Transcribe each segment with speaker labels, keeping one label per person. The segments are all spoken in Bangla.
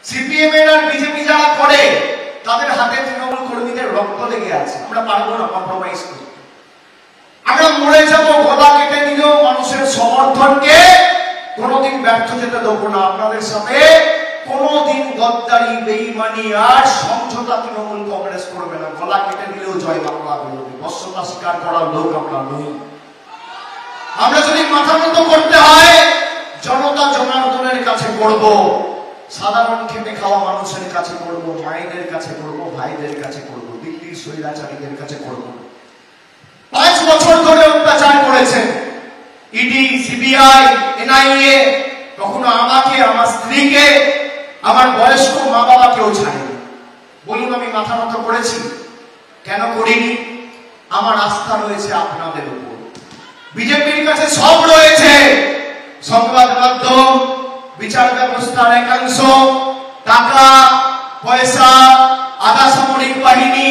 Speaker 1: সিপিএম এর আর বিজেপি যারা করে তাদের হাতে তৃণমূল কর্মীদের রক্ত লেগে আছে। আমরা পারবো না কম্প্রোমাইজ করতে। আমরা মরে যাব, গলা কেটে দিলেও মানুষের সমর্থনকে কোনোদিন ব্যর্থ যেতে দেবো না। আপনাদের সাথে কোনোদিন গদ্দারি, বেঈমানি আর সমঝোতা তৃণমূল কংগ্রেস করবে না। গলা কেটে দিলেও জয় বাংলা বলবে। বশ্যতা স্বীকার করার লোক আমরা নই। আমরা যদি মাথা নত করতে হয় জনতা জনার্দনের কাছে করব, সাধারণ খেটে খাওয়া মানুষের কাছে করব, মায়েদের কাছে করব, ভাইদের কাছে করব, দিল্লির স্বৈরাচারীদের কাছে করব। 5 বছর ধরে অত্যাচার করেছেন ইডি, সিবিআই, এনআইএ। কখনো আমাকে, আমার স্ত্রীকে, আমার বয়স্ক মা বাবাকেও ছাড়েনি। বলুন আমি মাথা নত করেছি? কেন করিনি? আমার আস্থা রয়েছে আপনাদের উপর। বিজেপির কাছে সব রয়েছে, সংবাদ মাধ্যম, বিচার ব্যবস্থার একাংশ, টাকা পয়সা, আধা সামরিক বাহিনী,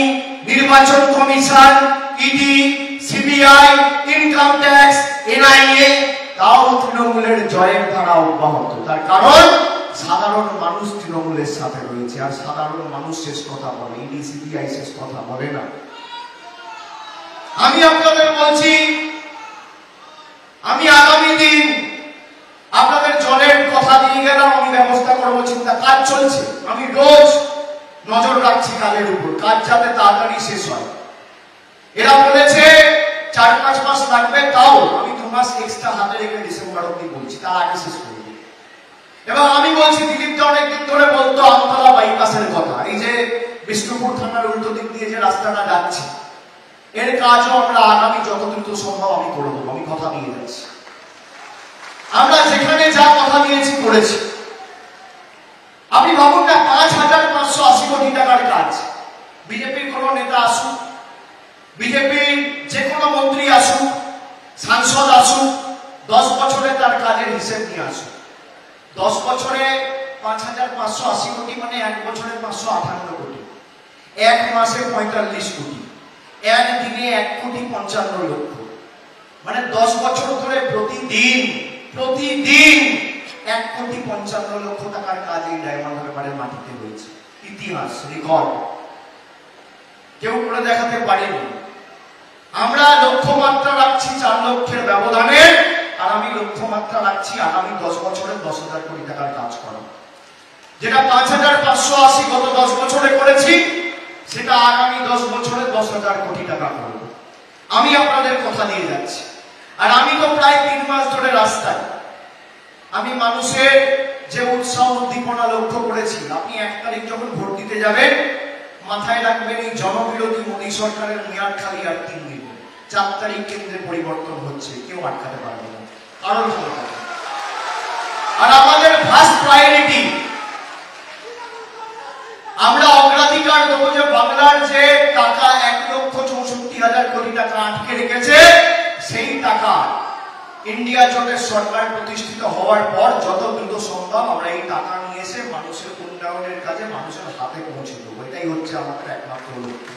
Speaker 1: নির্বাচন কমিশন, ED, CBI, income tax, NIA. তাও তৃণমূলের জয়ের ধারা অব্যাহত। তার কারণ সাধারণ মানুষ তৃণমূলের সাথে রয়েছে। আর সাধারণ মানুষ শেষ কথা বলে, ইডি সিবিআই শেষ কথা বলে না। আমি আপনাদের বলছি, আমি আগামী দিন আপনাদের জলের কথা দিয়ে গেলাম, আমি ব্যবস্থা করবো, চিন্তা কাজ চলছে। আমি রোজ নজর রাখছি কাজের উপর, কাজ যাতে তাড়াতাড়ি শেষ হয়। এরা বলেছে 4-5 মাস লাগবে, তাও আমি 2 মাস এক্সট্রা হাতে রেখে ডিসেম্বর অব্দি বলছি, তার আগে শেষ করব। এবং আমি বলছি, দিলীপ দা অনেকদিন ধরে বলতো আমতলা বাইপাসের কথা, এই যে বিষ্ণুপুর থানার উল্টো দিক দিয়ে যে রাস্তাটা যাচ্ছে, এর কাজও আমরা আগামী যত দ্রুত সম্ভব আমি করে দেবো। আমি কথা দিয়ে যাচ্ছি। আমরা যেখানে যা কথা দিয়েছি করেছি। আপনি ভাবুন না, 5,580 কোটি টাকার কাজ। বিজেপির কোন নেতা আসুক, বিজেপির যে কোনো মন্ত্রী আসুক, সাংসদ আসুক, 10 বছরে তার কাজের হিসেব নিয়ে আসুক। 10 বছরে 5,580 কোটি মানে 1 বছরে 558 কোটি, 1 মাসে 45 কোটি, 1 দিনে 1,55,00,000, মানে 10 বছর ধরে প্রতিদিন 1,55,00,000 টাকার কাজ এই ডায়মন্ড হারবারের মাটিতে হয়েছে। ইতিহাস, রেকর্ড কেউ করে দেখাতে পারেনি। আমরা লক্ষ্যমাত্রা রাখছি 4 লক্ষের ব্যবধানে, আর আমি লক্ষ্যমাত্রা রাখছি আগামী 10 বছরে 10,000 কোটি টাকার কাজ করা। যেটা 5,580 গত 10 বছরে করেছি, সেটা আগামী 10 বছরে 10,000 কোটি টাকা করব। আমি আপনাদের কথা দিয়ে যাচ্ছি। আর আমি তো প্রায় 3 মাস ধরে রাস্তায়। আমি মানুষের যে উৎসাহ উদ্দীপনা লক্ষ্য করেছি। আপনি 1 তারিখ যখন ভোট দিতে যাবেন, মাথায় রাখবেন এই জনবিরোধী মোদী সরকারের মেয়াদ খালি আর 3 দিন। 4 তারিখ কেন্দ্রে পরিবর্তন হচ্ছে, কেউ আটকাতে পারবে না। কারণ আর আমাদের ফার্স্ট প্রায়োরিটি, আমরা অগ্রাধিকার দেবো যে বাংলার যে টাকা 1,64,000 কোটি টাকা আটকে রেখেছে, সেই টাকা ইন্ডিয়া জোটের সরকার প্রতিষ্ঠিত হওয়ার পর যত দ্রুত সম্ভব আমরা এই টাকা নিয়ে এসে মানুষের উন্নয়নের কাজে মানুষের হাতে পৌঁছে দেবো। এটাই হচ্ছে আমাদের একমাত্র লক্ষ্য।